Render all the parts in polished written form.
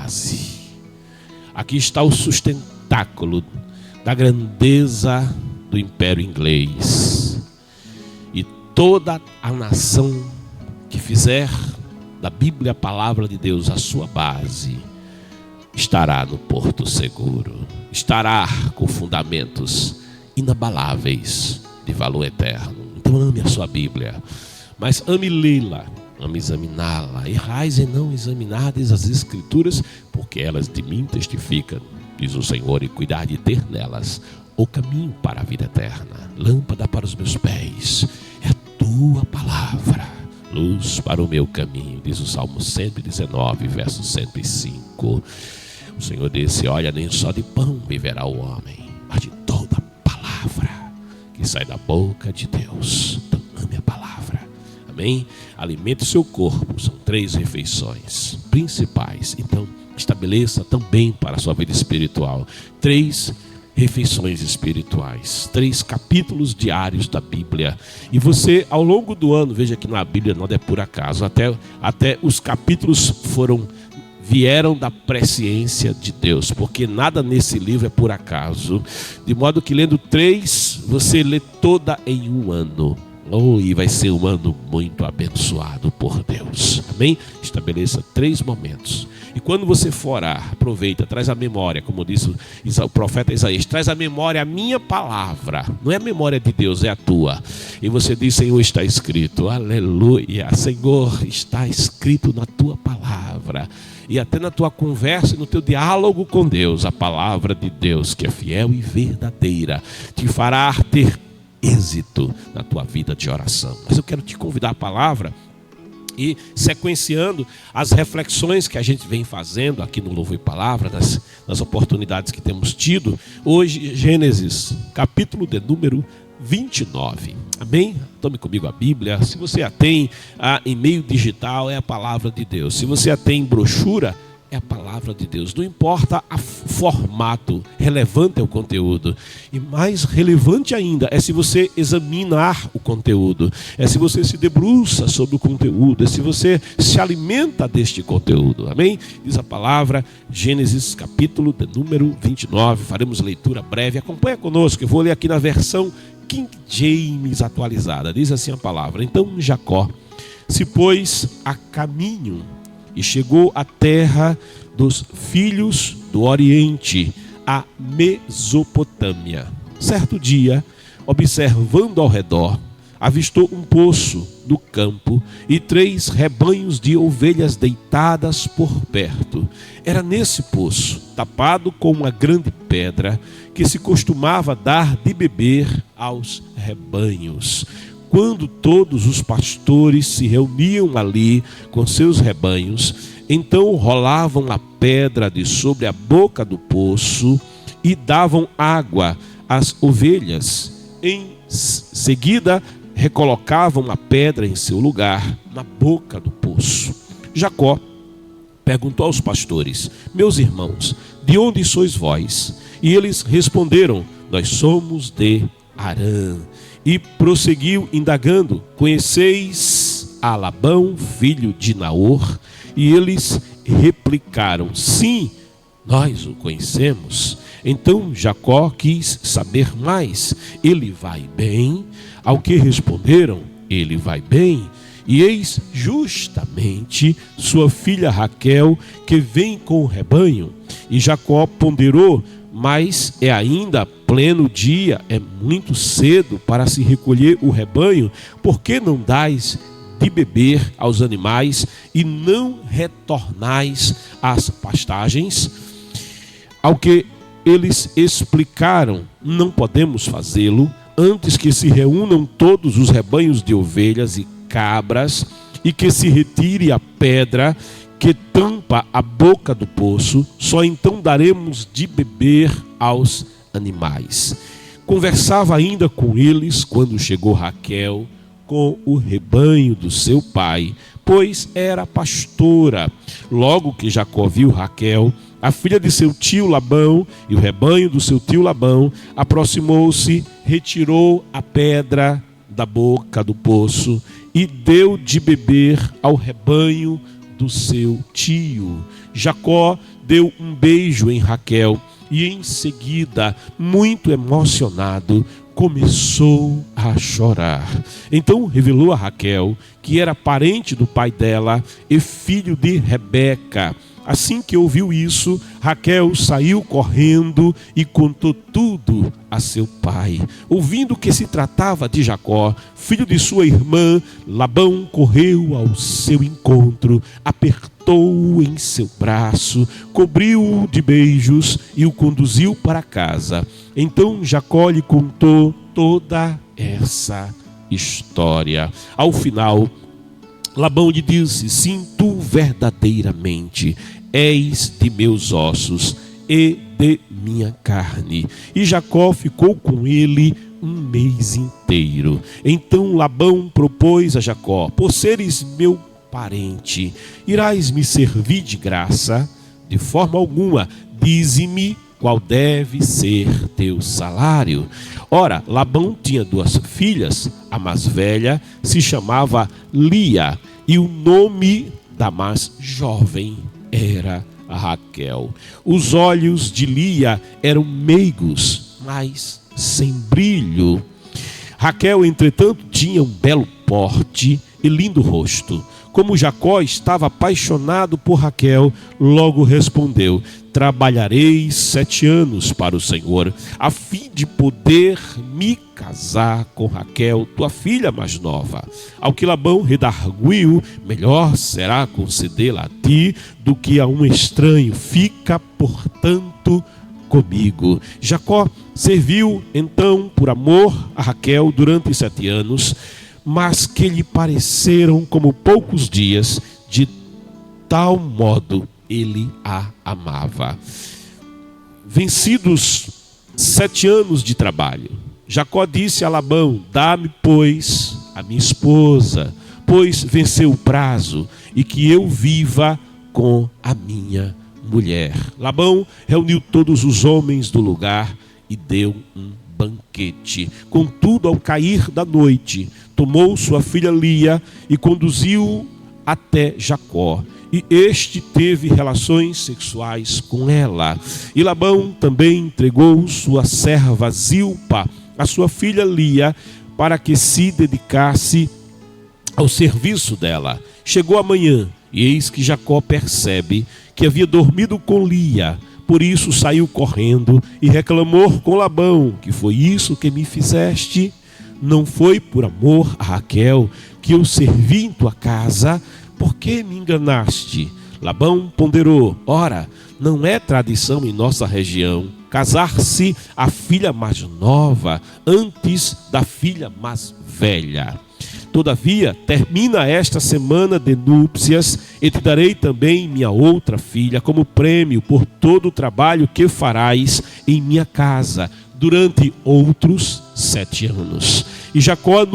base. Aqui está o sustentáculo da grandeza do Império Inglês. E toda a nação que fizer da Bíblia a palavra de Deus a sua base, estará no porto seguro, estará com fundamentos inabaláveis de valor eterno. Então ame a sua Bíblia, mas ame lê-la, ame examiná-la. Errais em não examinardes as Escrituras, porque elas de mim testificam, diz o Senhor, e cuidar de ter nelas o caminho para a vida eterna. Lâmpada para os meus pés é a tua palavra, luz para o meu caminho, diz o Salmo 119, verso 105. O Senhor disse: olha, nem só de pão viverá o homem, mas de toda palavra que sai da boca de Deus. Então ame a palavra, amém? Alimente o seu corpo, são 3 refeições principais. Então estabeleça também para a sua vida espiritual 3 refeições espirituais, 3 capítulos diários da Bíblia. E você, ao longo do ano, veja que na Bíblia nada é por acaso, até os capítulos vieram da presciência de Deus, porque nada nesse livro é por acaso, de modo que lendo 3, você lê toda em um ano. E vai ser um ano muito abençoado por Deus, amém? Estabeleça 3 momentos. E quando você for orar, aproveita, traz a memória, como disse o profeta Isaías, traz a memória a minha palavra. Não é a memória de Deus, é a tua. E você diz: Senhor, está escrito, aleluia, Senhor, está escrito na tua palavra. E até na tua conversa e no teu diálogo com Deus, a palavra de Deus, que é fiel e verdadeira, te fará ter êxito na tua vida de oração. Mas eu quero te convidar a palavra e sequenciando as reflexões que a gente vem fazendo aqui no Louvor e Palavra, nas oportunidades que temos tido. Hoje, Gênesis, capítulo de número 29. Amém? Tome comigo a Bíblia. Se você a tem em meio digital, é a palavra de Deus. Se você a tem em brochura, é a palavra de Deus. Não importa o formato, relevante é o conteúdo. E mais relevante ainda é se você examinar o conteúdo, é se você se debruça sobre o conteúdo, é se você se alimenta deste conteúdo. Amém? Diz a palavra, Gênesis capítulo de número 29. Faremos leitura breve. Acompanha conosco, eu vou ler aqui na versão King James atualizada. Diz assim a palavra: então Jacó se pôs a caminho e chegou à terra dos filhos do Oriente, a Mesopotâmia. Certo dia, observando ao redor, avistou um poço no campo e 3 rebanhos de ovelhas deitadas por perto. Era nesse poço, tapado com uma grande pedra, que se costumava dar de beber aos rebanhos. Quando todos os pastores se reuniam ali com seus rebanhos, então rolavam a pedra de sobre a boca do poço e davam água às ovelhas. Em seguida, recolocavam a pedra em seu lugar, na boca do poço. Jacó perguntou aos pastores: meus irmãos, de onde sois vós? E eles responderam: nós somos de Harã. E prosseguiu indagando: conheceis a Labão, filho de Naor? E eles replicaram: sim, nós o conhecemos. Então Jacó quis saber mais: ele vai bem? Ao que responderam: ele vai bem. E eis justamente sua filha Raquel, que vem com o rebanho. E Jacó ponderou: mas é ainda pleno dia, é muito cedo para se recolher o rebanho. Por que não dais de beber aos animais e não retornais às pastagens? Ao que eles explicaram: não podemos fazê-lo antes que se reúnam todos os rebanhos de ovelhas e cabras e que se retire a pedra que tampa a boca do poço, só então daremos de beber aos animais. Conversava ainda com eles quando chegou Raquel com o rebanho do seu pai, pois era pastora. Logo que Jacó viu Raquel, a filha de seu tio Labão, e o rebanho do seu tio Labão, aproximou-se, retirou a pedra da boca do poço e deu de beber ao rebanho do seu tio. Jacó deu um beijo em Raquel e em seguida, muito emocionado, começou a chorar. Então revelou a Raquel que era parente do pai dela e filho de Rebeca. Assim que ouviu isso, Raquel saiu correndo e contou tudo a seu pai. Ouvindo que se tratava de Jacó, filho de sua irmã, Labão correu ao seu encontro, apertou-o em seu braço, cobriu-o de beijos e o conduziu para casa. Então Jacó lhe contou toda essa história. Ao final, Labão lhe disse: sim, tu verdadeiramente és de meus ossos e de minha carne. E Jacó ficou com ele um mês inteiro. Então Labão propôs a Jacó: por seres meu parente, irás me servir de graça? De forma alguma, dize-me qual deve ser teu salário. Ora, Labão tinha 2 filhas. A mais velha se chamava Lia e o nome da mais jovem era Raquel. Os olhos de Lia eram meigos, mas sem brilho. Raquel, entretanto, tinha um belo porte e lindo rosto. Como Jacó estava apaixonado por Raquel, logo respondeu: trabalharei 7 anos para o Senhor, a fim de poder me casar com Raquel, tua filha mais nova. Ao que Labão redarguiu: melhor será concedê-la a ti do que a um estranho. Fica, portanto, comigo. Jacó serviu então por amor a Raquel durante 7 anos, mas que lhe pareceram como poucos dias, de tal modo ele a amava. Vencidos 7 anos de trabalho, Jacó disse a Labão: dá-me, pois, a minha esposa, pois venceu o prazo, e que eu viva com a minha mulher. Labão reuniu todos os homens do lugar e deu um banquete. Contudo, ao cair da noite, tomou sua filha Lia e conduziu até Jacó. E este teve relações sexuais com ela. E Labão também entregou sua serva Zilpa, a sua filha Lia, para que se dedicasse ao serviço dela. Chegou a manhã, e eis que Jacó percebe que havia dormido com Lia. Por isso saiu correndo e reclamou com Labão: que foi isso que me fizeste? Não foi por amor a Raquel que eu servi em tua casa? Por que me enganaste? Labão ponderou: ora, não é tradição em nossa região casar-se a filha mais nova antes da filha mais velha. Todavia, termina esta semana de núpcias e te darei também minha outra filha como prêmio por todo o trabalho que farás em minha casa durante outros 7 anos. E Jacó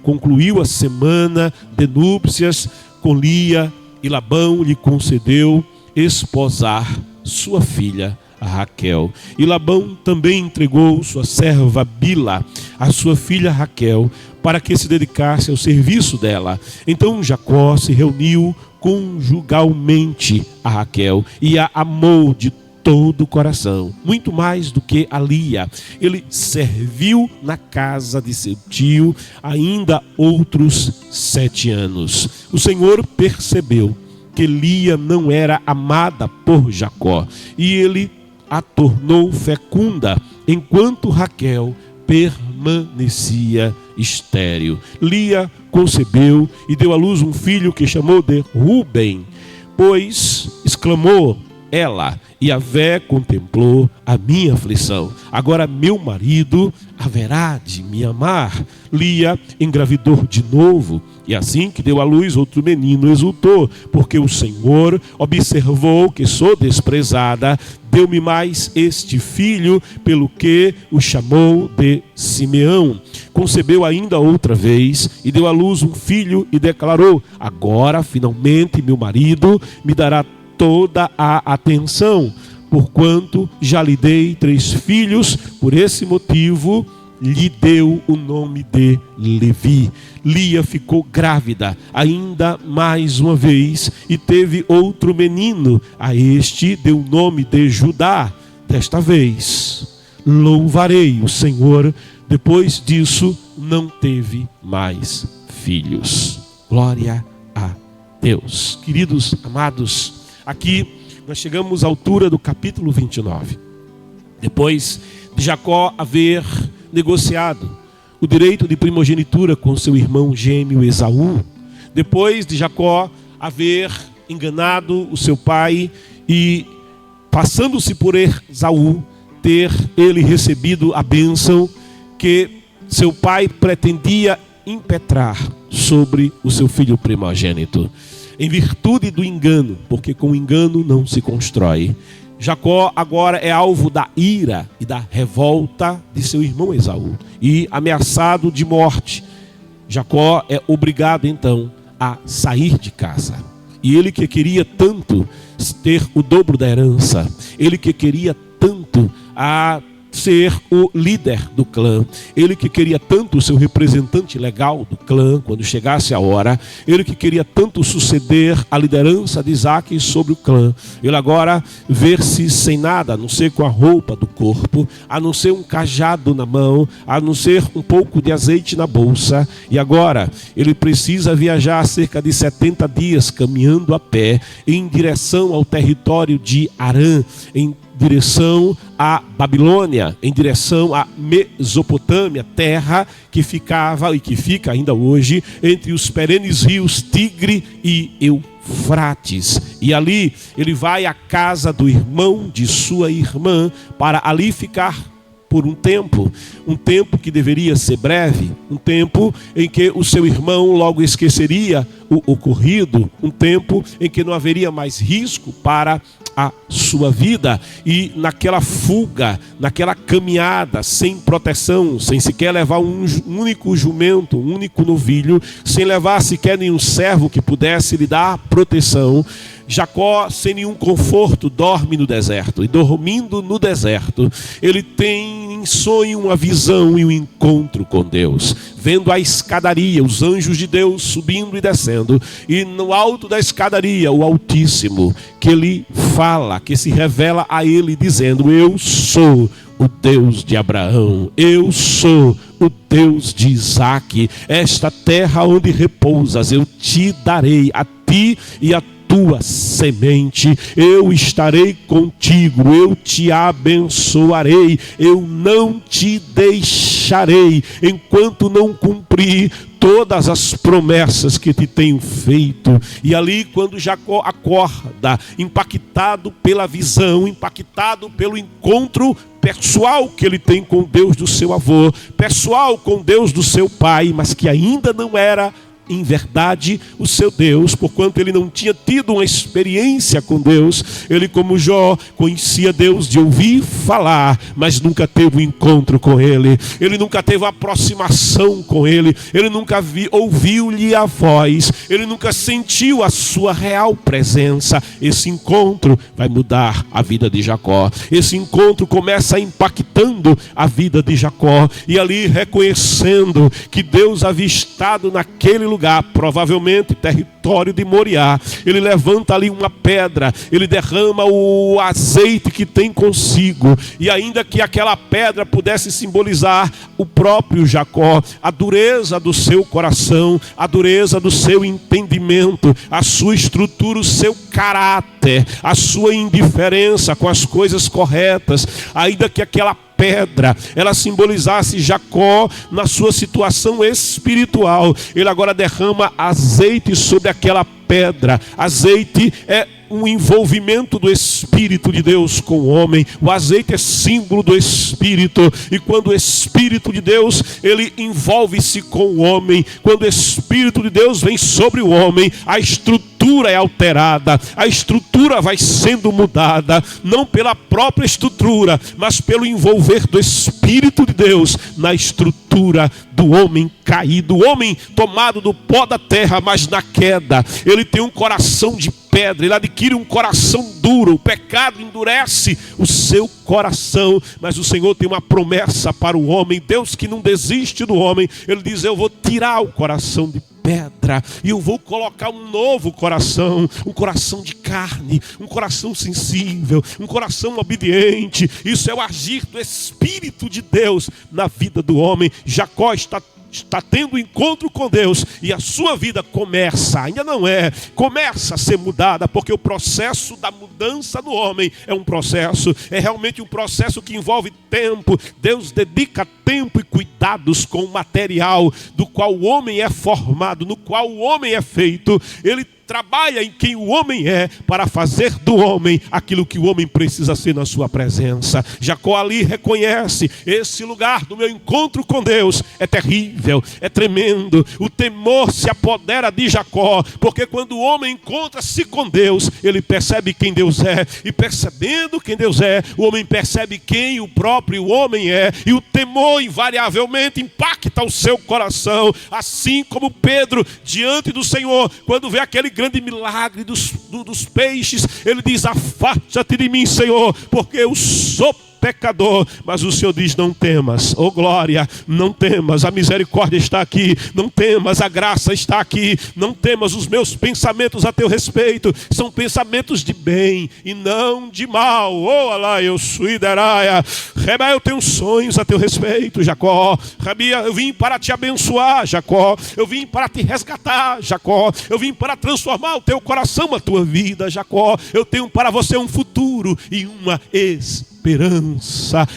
concluiu a semana de núpcias com Lia, e Labão lhe concedeu esposar sua filha Raquel. E Labão também entregou sua serva Bila, a sua filha Raquel, para que se dedicasse ao serviço dela. Então Jacó se reuniu conjugalmente a Raquel e a amou de todo o coração, muito mais do que a Lia. Ele serviu na casa de seu tio ainda outros 7 anos. O Senhor percebeu que Lia não era amada por Jacó, e ele a tornou fecunda, enquanto Raquel permanecia estéril. Lia concebeu e deu à luz um filho que chamou de Ruben, pois, exclamou ela, Yahvé contemplou a minha aflição. Agora meu marido haverá de me amar. Lia engravidou de novo, e assim que deu à luz outro menino, exultou, porque o Senhor observou que sou desprezada, deu-me mais este filho, pelo que o chamou de Simeão. Concebeu ainda outra vez e deu à luz um filho e declarou: agora finalmente meu marido me dará toda a atenção, porquanto já lhe dei 3 filhos. Por esse motivo lhe deu o nome de Levi. Lia ficou grávida ainda mais uma vez e teve outro menino. A este deu o nome de Judá. Desta vez louvarei o Senhor. Depois disso não teve mais filhos. Glória a Deus. Queridos amados, aqui nós chegamos à altura do capítulo 29. Depois de Jacó haver negociado o direito de primogenitura com seu irmão gêmeo Esaú, depois de Jacó haver enganado o seu pai e, passando-se por Esaú, ter ele recebido a bênção que seu pai pretendia impetrar sobre o seu filho primogênito, em virtude do engano, porque com engano não se constrói. Jacó agora é alvo da ira e da revolta de seu irmão Esaú e ameaçado de morte. Jacó é obrigado então a sair de casa. E ele que queria tanto ter o dobro da herança, ele que queria tanto a ser o líder do clã, ele que queria tanto o seu representante legal do clã quando chegasse a hora, ele que queria tanto suceder a liderança de Isaque sobre o clã, ele agora ver-se sem nada, a não ser com a roupa do corpo, a não ser um cajado na mão, a não ser um pouco de azeite na bolsa, e agora ele precisa viajar cerca de 70 dias caminhando a pé em direção ao território de Arã, em direção à Babilônia, em direção à Mesopotâmia, terra que ficava e que fica ainda hoje entre os perenes rios Tigre e Eufrates. E ali ele vai à casa do irmão de sua irmã para ali ficar por um tempo que deveria ser breve, um tempo em que o seu irmão logo esqueceria o ocorrido, um tempo em que não haveria mais risco para a sua vida. E naquela fuga, naquela caminhada sem proteção, sem sequer levar um único jumento, um único novilho, sem levar sequer nenhum servo que pudesse lhe dar proteção, Jacó, sem nenhum conforto, dorme no deserto. E dormindo no deserto, ele tem em sonho uma visão e um encontro com Deus. Vendo a escadaria, os anjos de Deus subindo e descendo. E no alto da escadaria, o Altíssimo, que ele fala, que se revela a ele, dizendo: eu sou o Deus de Abraão, eu sou o Deus de Isaque. Esta terra onde repousas, eu te darei, a ti e a tua semente, eu estarei contigo, eu te abençoarei, eu não te deixarei, enquanto não cumprir todas as promessas que te tenho feito. E ali, quando Jacó acorda, impactado pela visão, impactado pelo encontro pessoal que ele tem com Deus do seu avô, pessoal com Deus do seu pai, mas que ainda não era em verdade o seu Deus, porquanto ele não tinha tido uma experiência com Deus. Ele, como Jó, conhecia Deus de ouvir falar, mas nunca teve um encontro com ele. Ele nunca teve uma aproximação com ele. Ele nunca ouviu-lhe a voz. Ele nunca sentiu a sua real presença. Esse encontro vai mudar a vida de Jacó. Esse encontro começa impactando a vida de Jacó, e ali reconhecendo que Deus havia estado naquele lugar, provavelmente território de Moriá. Ele levanta ali uma pedra, ele derrama o azeite que tem consigo, e ainda que aquela pedra pudesse simbolizar o próprio Jacó, a dureza do seu coração, a dureza do seu entendimento, a sua estrutura, o seu caráter, a sua indiferença com as coisas corretas, ainda que aquela pedra ela simbolizasse Jacó na sua situação espiritual, ele agora derrama azeite sobre aquela pedra. Azeite é um envolvimento do Espírito de Deus com o homem. O azeite é símbolo do Espírito, e quando o Espírito de Deus ele envolve-se com o homem, quando o Espírito de Deus vem sobre o homem, a estrutura estrutura é alterada, a estrutura vai sendo mudada, não pela própria estrutura, mas pelo envolver do Espírito de Deus na estrutura do homem caído, o homem tomado do pó da terra, mas na queda, ele tem um coração de pedra, ele adquire um coração duro, o pecado endurece o seu coração, mas o Senhor tem uma promessa para o homem, Deus que não desiste do homem, ele diz: eu vou tirar o coração de pedra e eu vou colocar um novo coração, um coração de carne, um coração sensível, um coração obediente. Isso é o agir do Espírito de Deus na vida do homem. Jacó está tendo encontro com Deus e a sua vida começa, ainda não é, começa a ser mudada, porque o processo da mudança do homem é realmente um processo que envolve tempo. Deus dedica tempo e cuidados com o material do qual o homem é formado, no qual o homem é feito. Ele trabalha em quem o homem é para fazer do homem aquilo que o homem precisa ser na sua presença. Jacó ali reconhece: esse lugar do meu encontro com Deus é terrível, é tremendo. O temor se apodera de Jacó, porque quando o homem encontra-se com Deus, ele percebe quem Deus é, e percebendo quem Deus é, o homem percebe quem o próprio homem é, e o temor invariavelmente impacta o seu coração, assim como Pedro diante do Senhor, quando vê aquele grande milagre dos peixes, ele diz: afasta-te de mim, Senhor, porque eu sou pecador. Mas o Senhor diz: não temas, oh glória, não temas, a misericórdia está aqui, não temas, a graça está aqui, não temas, os meus pensamentos a teu respeito são pensamentos de bem e não de mal. Oh alá, eu suideraia, Reba, eu tenho sonhos a teu respeito, Jacó. Rabia, eu vim para te abençoar, Jacó. Eu vim para te resgatar, Jacó. Eu vim para transformar o teu coração, a tua vida, Jacó. Eu tenho para você um futuro e uma esperança.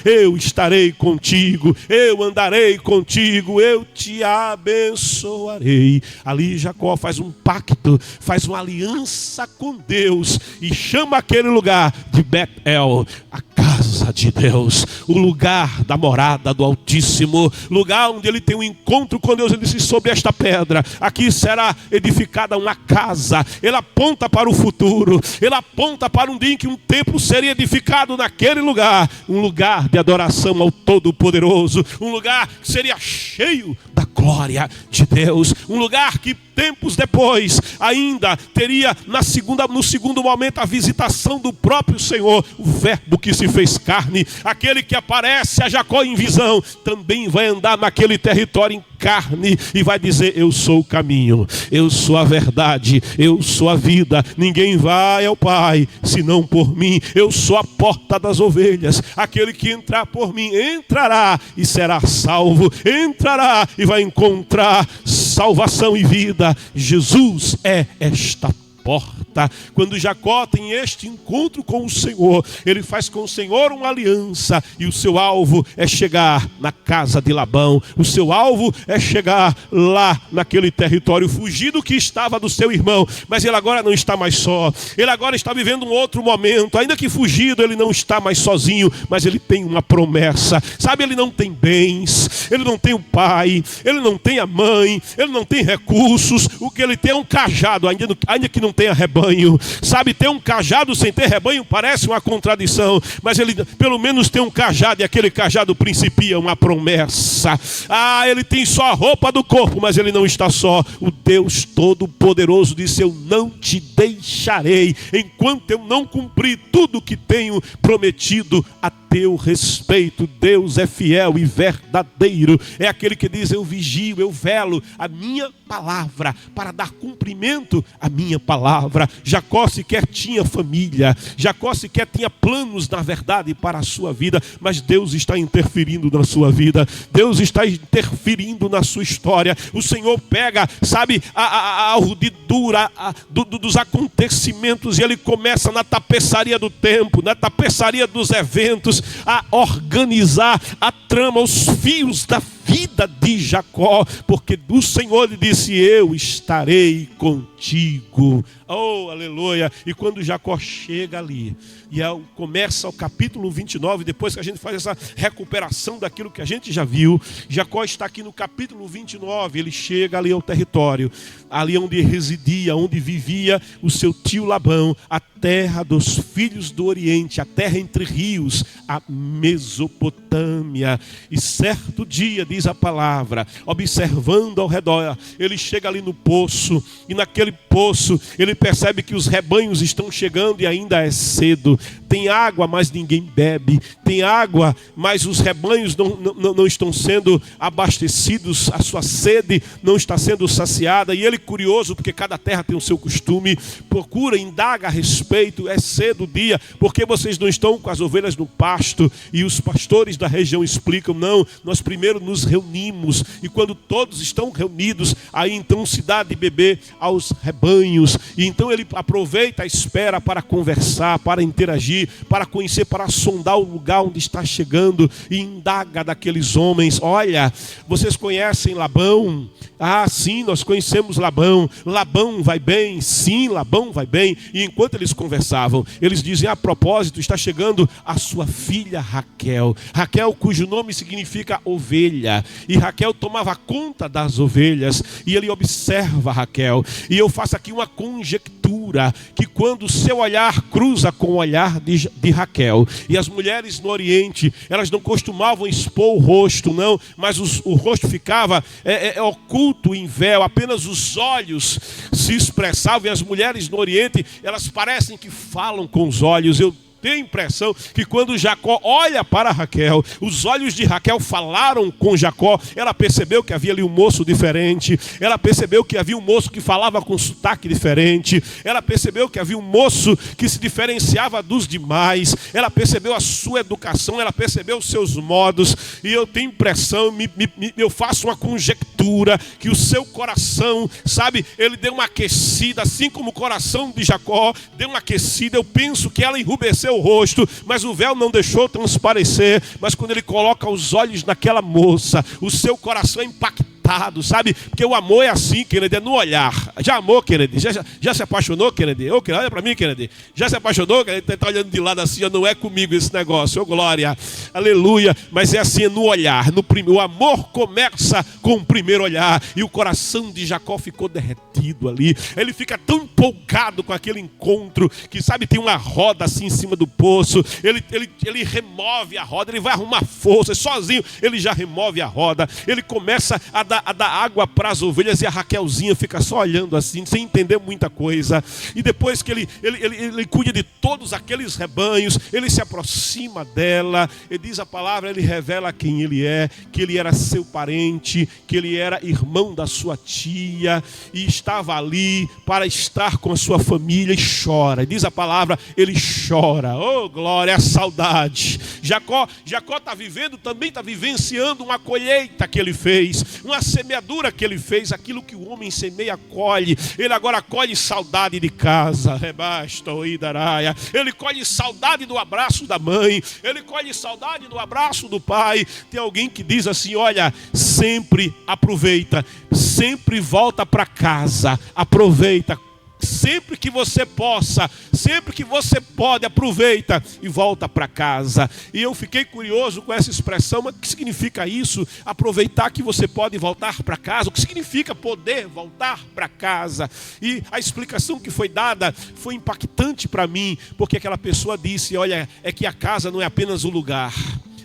Eu estarei contigo, eu andarei contigo, eu te abençoarei. Ali Jacó faz um pacto, faz uma aliança com Deus e chama aquele lugar de Bet-El, a casa de Deus, o lugar da morada do Altíssimo, lugar onde ele tem um encontro com Deus. Ele disse: sobre esta pedra aqui será edificada uma casa. Ele aponta para o futuro, ele aponta para um dia em que um templo seria edificado naquele lugar, um lugar de adoração ao Todo-Poderoso, um lugar que seria cheio da glória de Deus, um lugar que tempos depois ainda teria no segundo momento a visitação do próprio Senhor. O verbo que se fez carne, aquele que aparece a Jacó em visão, também vai andar naquele território em carne e vai dizer: eu sou o caminho, eu sou a verdade, eu sou a vida, ninguém vai ao Pai senão por mim. Eu sou a porta das ovelhas, aquele que entrar por mim entrará e será salvo, entrará e vai encontrar salvação e vida. Jesus é esta porta. Quando Jacó tem este encontro com o Senhor, ele faz com o Senhor uma aliança, e o seu alvo é chegar na casa de Labão, o seu alvo é chegar lá naquele território fugido que estava do seu irmão. Mas ele agora não está mais só, ele agora está vivendo um outro momento. Ainda que fugido, ele não está mais sozinho, mas ele tem uma promessa. Sabe, ele não tem bens, ele não tem o pai, ele não tem a mãe, ele não tem recursos. O que ele tem é um cajado, ainda que não tenha rebanho. Sabe, ter um cajado sem ter rebanho parece uma contradição, mas ele pelo menos tem um cajado, e aquele cajado principia uma promessa. Ele tem só a roupa do corpo, mas ele não está só. O Deus Todo-Poderoso disse: eu não te deixarei enquanto eu não cumprir tudo que tenho prometido a teu respeito. Deus é fiel e verdadeiro, é aquele que diz: eu vigio, eu velo a minha palavra para dar cumprimento à minha palavra. Jacó sequer tinha família, Jacó sequer tinha planos, na verdade, para a sua vida, mas Deus está interferindo na sua vida, Deus está interferindo na sua história. O Senhor pega, sabe, a urdidura dos acontecimentos, e ele começa na tapeçaria do tempo, na tapeçaria dos eventos, a organizar a trama, os fios da vida de Jacó, porque do Senhor lhe disse: eu estarei contigo. Oh, aleluia. E quando Jacó chega ali, e começa o capítulo 29, depois que a gente faz essa recuperação daquilo que a gente já viu, Jacó está aqui no capítulo 29, ele chega ali ao território, ali onde residia, onde vivia o seu tio Labão, a terra dos filhos do Oriente, a terra entre rios, a Mesopotâmia. E certo dia, diz a palavra, observando ao redor, ele chega ali no poço, e naquele poço ele percebe que os rebanhos estão chegando e ainda é cedo. Tem água, mas ninguém bebe. Tem água, mas os rebanhos não estão sendo abastecidos. A sua sede não está sendo saciada. E ele, curioso, porque cada terra tem o seu costume, procura, indaga a respeito. É cedo o dia, porque vocês não estão com as ovelhas no pasto? E os pastores da região explicam: não, nós primeiro nos reunimos. E quando todos estão reunidos, aí então se dá de beber aos rebanhos. E então ele aproveita a espera para conversar, para interagir, para conhecer, para sondar o lugar onde está chegando, e indaga daqueles homens: olha, vocês conhecem Labão? Ah, sim, nós conhecemos Labão. Labão vai bem? Sim, Labão vai bem. E enquanto eles conversavam, eles dizem: a propósito, está chegando a sua filha Raquel. Raquel, cujo nome significa ovelha. E Raquel tomava conta das ovelhas. E ele observa Raquel. E eu faço aqui uma conjectura, que quando o seu olhar cruza com o olhar de Raquel, e as mulheres no Oriente, elas não costumavam expor o rosto, não, mas o rosto ficava oculto em véu, apenas os olhos se expressavam. E as mulheres no Oriente, elas parecem que falam com os olhos. Eu tenho a impressão que quando Jacó olha para Raquel, os olhos de Raquel falaram com Jacó. Ela percebeu que havia ali um moço diferente. Ela percebeu que havia um moço que falava com sotaque diferente. Ela percebeu que havia um moço que se diferenciava dos demais. Ela percebeu a sua educação. Ela percebeu os seus modos. E eu tenho impressão, eu faço uma conjectura, que o seu coração, sabe, ele deu uma aquecida, assim como o coração de Jacó deu uma aquecida. Eu penso que ela enrubesceu o rosto, mas o véu não deixou transparecer. Mas quando ele coloca os olhos naquela moça, o seu coração é impactado, sabe? Porque o amor é assim, Kennedy, é no olhar. Já amou, Kennedy? Já se apaixonou, Kennedy? Ô, olha para mim, Kennedy. Já se apaixonou? Kennedy está olhando de lado assim: não é comigo esse negócio. Ô, glória, aleluia. Mas é assim, é no olhar. O amor começa com o primeiro olhar. E o coração de Jacó ficou derretido ali. Ele fica tão empolgado com aquele encontro, que, sabe, tem uma roda assim em cima do poço. Ele remove a roda, ele vai arrumar força, sozinho ele já remove a roda. Ele começa a dar água para as ovelhas, e a Raquelzinha fica só olhando assim, sem entender muita coisa. E depois que ele cuida de todos aqueles rebanhos, ele se aproxima dela, e diz a palavra, ele revela quem ele é, que ele era seu parente, que ele era irmão da sua tia, e estava ali para estar com a sua família, e chora. E diz a palavra, ele chora. Oh, glória, a saudade. Jacó está vivendo, também está vivenciando uma colheita que ele fez, uma semeadura que ele fez. Aquilo que o homem semeia, colhe. Ele agora colhe saudade de casa. Ele colhe saudade do abraço da mãe. Ele colhe saudade do abraço do pai. Tem alguém que diz assim: olha, sempre aproveita, sempre volta para casa, aproveita. Sempre que você possa, sempre que você pode, aproveita e volta para casa. E eu fiquei curioso com essa expressão. Mas o que significa isso? Aproveitar que você pode voltar para casa. O que significa poder voltar para casa? E a explicação que foi dada foi impactante para mim, porque aquela pessoa disse: olha, é que a casa não é apenas o lugar.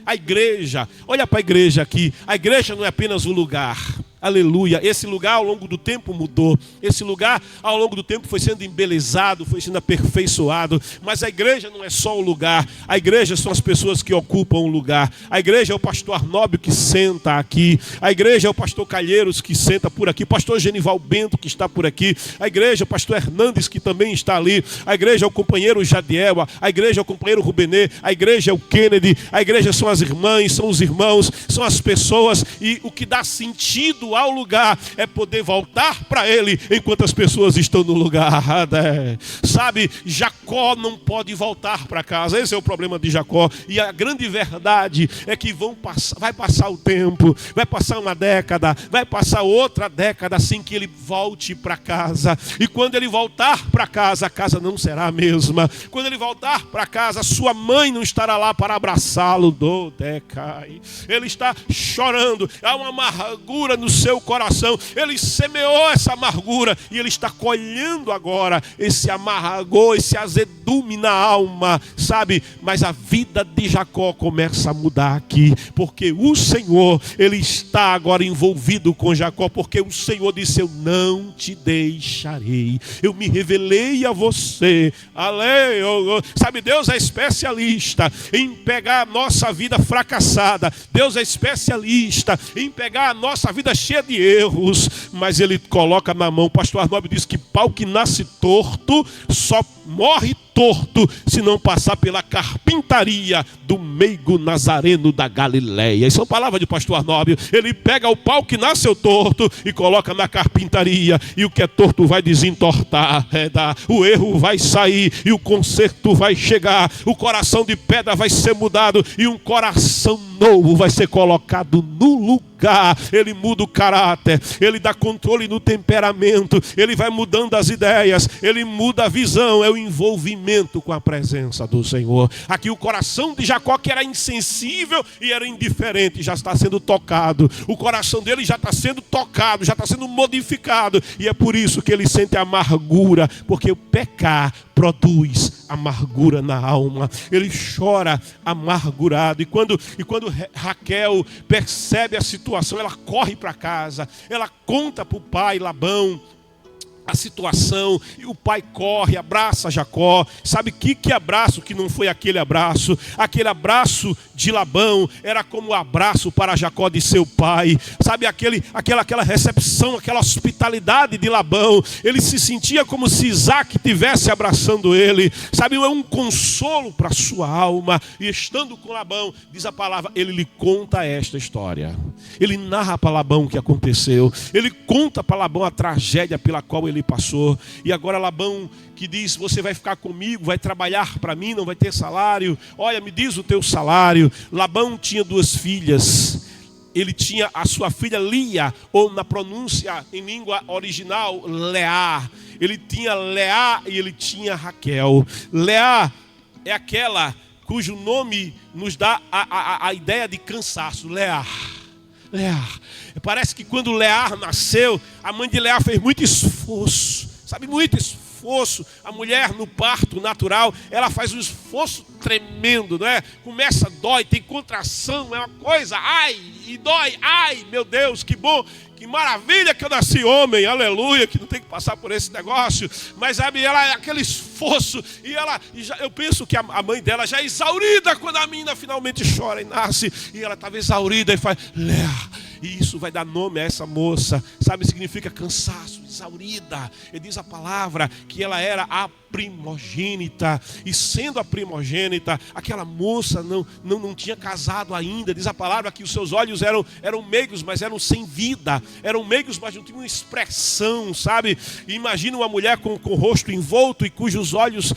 A igreja, olha para a igreja aqui, a igreja não é apenas o lugar. Aleluia. Esse lugar ao longo do tempo mudou. Esse lugar ao longo do tempo foi sendo embelezado, foi sendo aperfeiçoado. Mas a igreja não é só o lugar. A igreja são as pessoas que ocupam o lugar. A igreja é o pastor Arnóbio que senta aqui. A igreja é o pastor Calheiros que senta por aqui. O pastor Genival Bento que está por aqui. A igreja é o pastor Hernandes que também está ali. A igreja é o companheiro Jadiel. A igreja é o companheiro Rubenê. A igreja é o Kennedy. A igreja são as irmãs, são os irmãos, são as pessoas. E o que dá sentido atual lugar é poder voltar para ele enquanto as pessoas estão no lugar. Sabe, Jacó não pode voltar para casa. Esse é o problema de Jacó. E a grande verdade é que vai passar o tempo, vai passar uma década, vai passar outra década sem que ele volte para casa. E quando ele voltar para casa, a casa não será a mesma. Quando ele voltar para casa, sua mãe não estará lá para abraçá-lo. Ele está chorando, há uma amargura no seu coração. Ele semeou essa amargura e ele está colhendo agora esse amargor, esse azedume na alma, sabe? Mas a vida de Jacó começa a mudar aqui, porque o Senhor, ele está agora envolvido com Jacó, porque o Senhor disse: eu não te deixarei, eu me revelei a você. Sabe, Deus é especialista em pegar a nossa vida fracassada, Deus é especialista em pegar a nossa vida cheia de erros, mas ele coloca na mão. O pastor Arnaldo diz que pau que nasce torto só morre torto se não passar pela carpintaria do meigo nazareno da Galileia. Isso é uma palavra de pastor Arnóbio. Ele pega o pau que nasceu torto e coloca na carpintaria, e o que é torto vai desentortar, o erro vai sair e o conserto vai chegar, o coração de pedra vai ser mudado e um coração novo vai ser colocado no lugar. Ele muda o caráter, ele dá controle no temperamento, ele vai mudando as ideias, ele muda a visão, é o envolvimento com a presença do Senhor. Aqui o coração de Jacó, que era insensível e era indiferente, já está sendo tocado. O coração dele já está sendo tocado, já está sendo modificado, e é por isso que ele sente amargura, porque o pecar produz amargura na alma. Ele chora amargurado. E quando Raquel percebe a situação, ela corre para casa, ela conta para o pai Labão a situação, e o pai corre, abraça Jacó. Sabe que abraço que não foi aquele abraço? Aquele abraço de Labão era como o abraço para Jacó de seu pai. Sabe, aquela recepção, aquela hospitalidade de Labão, ele se sentia como se Isaac estivesse abraçando ele. Sabe, é um consolo para a sua alma. E estando com Labão, diz a palavra, ele lhe conta esta história. Ele narra para Labão o que aconteceu. Ele conta para Labão a tragédia pela qual ele passou. E agora Labão que diz: você vai ficar comigo, vai trabalhar para mim, não vai ter salário. Olha, me diz o teu salário. Labão tinha 2 filhas. Ele tinha a sua filha Lia, ou na pronúncia em língua original, Leá. Ele tinha Leá e ele tinha Raquel. Leá é aquela cujo nome nos dá a ideia de cansaço. Leá. Parece que quando Leá nasceu, a mãe de Leá fez muito esforço, sabe, muito esforço. A mulher no parto natural, ela faz um esforço tremendo, não é? Começa, dói, tem contração, é uma coisa, ai, e dói, ai, meu Deus, que bom, que maravilha que eu nasci homem, aleluia, que não tem que passar por esse negócio. Mas sabe, ela, aquele esforço, eu penso que a mãe dela já é exaurida quando a menina finalmente chora e nasce, e ela estava exaurida e faz, e isso vai dar nome a essa moça, sabe, significa cansaço, exaurida. E diz a palavra que ela era a primogênita, e sendo a primogênita, aquela moça não tinha casado ainda. Diz a palavra que os seus olhos eram meigos, mas eram sem vida, eram meigos, mas não tinham expressão, sabe? E imagina uma mulher com o rosto envolto e cujos olhos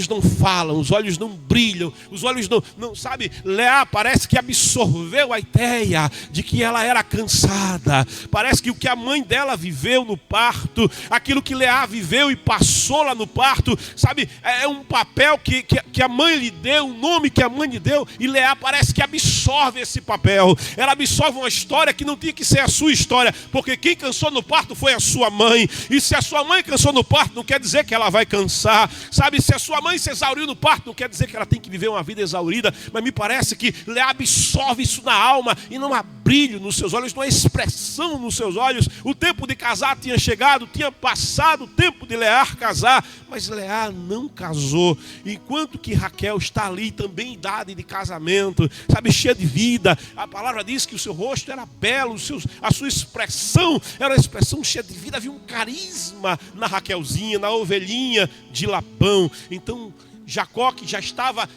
não falam, os olhos não brilham, os olhos não, sabe? Leá parece que absorveu a ideia de que ela era cansada. Parece que o que a mãe dela viveu no parto, aquilo que Leá viveu e passou lá no parto, sabe, é um papel que a mãe lhe deu, um nome que a mãe lhe deu, e Leá parece que absorve esse papel. Ela absorve uma história que não tinha que ser a sua história, porque quem cansou no parto foi a sua mãe, e se a sua mãe cansou no parto, não quer dizer que ela vai cansar, sabe, se a sua mãe se exauriu no parto, não quer dizer que ela tem que viver uma vida exaurida, mas me parece que Leá absorve isso na alma, e não há brilho nos seus olhos, não há expressão nos seus olhos. O tempo de casar tinha chegado, tinha passado o tempo de Leá casar, mas Leá não casou, enquanto que Raquel está ali também em idade de casamento, sabe, cheia de vida. A palavra diz que o seu rosto era belo, a sua expressão era uma expressão cheia de vida, havia um carisma na Raquelzinha, na ovelhinha de Labão. Então Jacó, que já estava,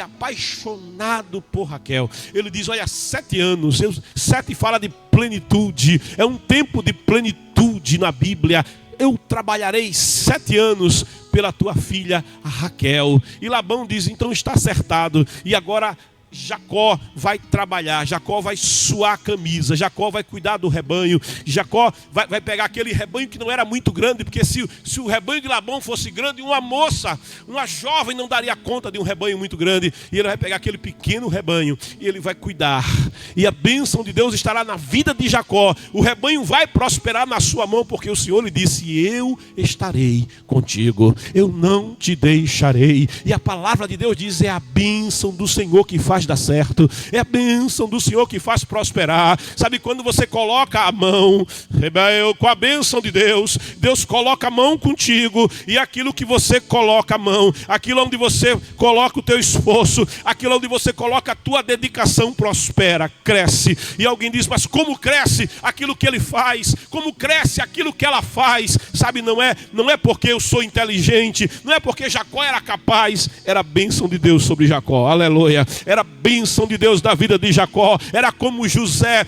apaixonado por Raquel. Ele diz, olha, 7 anos, 7 fala de plenitude, é um tempo de plenitude na Bíblia. Eu trabalharei 7 anos pela tua filha Raquel. E Labão diz, então está acertado. E agora Jacó vai trabalhar, Jacó vai suar a camisa, Jacó vai cuidar do rebanho, Jacó vai pegar aquele rebanho que não era muito grande, porque se o rebanho de Labão fosse grande, uma jovem não daria conta de um rebanho muito grande, e ele vai pegar aquele pequeno rebanho, e ele vai cuidar, e a bênção de Deus estará na vida de Jacó, o rebanho vai prosperar na sua mão, porque o Senhor lhe disse, eu estarei contigo, eu não te deixarei, e a palavra de Deus diz, é a bênção do Senhor que faz dar certo, é a bênção do Senhor que faz prosperar. Sabe quando você coloca a mão com a bênção de Deus, Deus coloca a mão contigo, e aquilo que você coloca a mão, aquilo onde você coloca o teu esforço, aquilo onde você coloca a tua dedicação, prospera, cresce. E alguém diz, mas como cresce aquilo que ele faz, como cresce aquilo que ela faz? Sabe, não é porque eu sou inteligente, não é porque Jacó era capaz, era a bênção de Deus sobre Jacó, aleluia, era a bênção de Deus da vida de Jacó. Era como José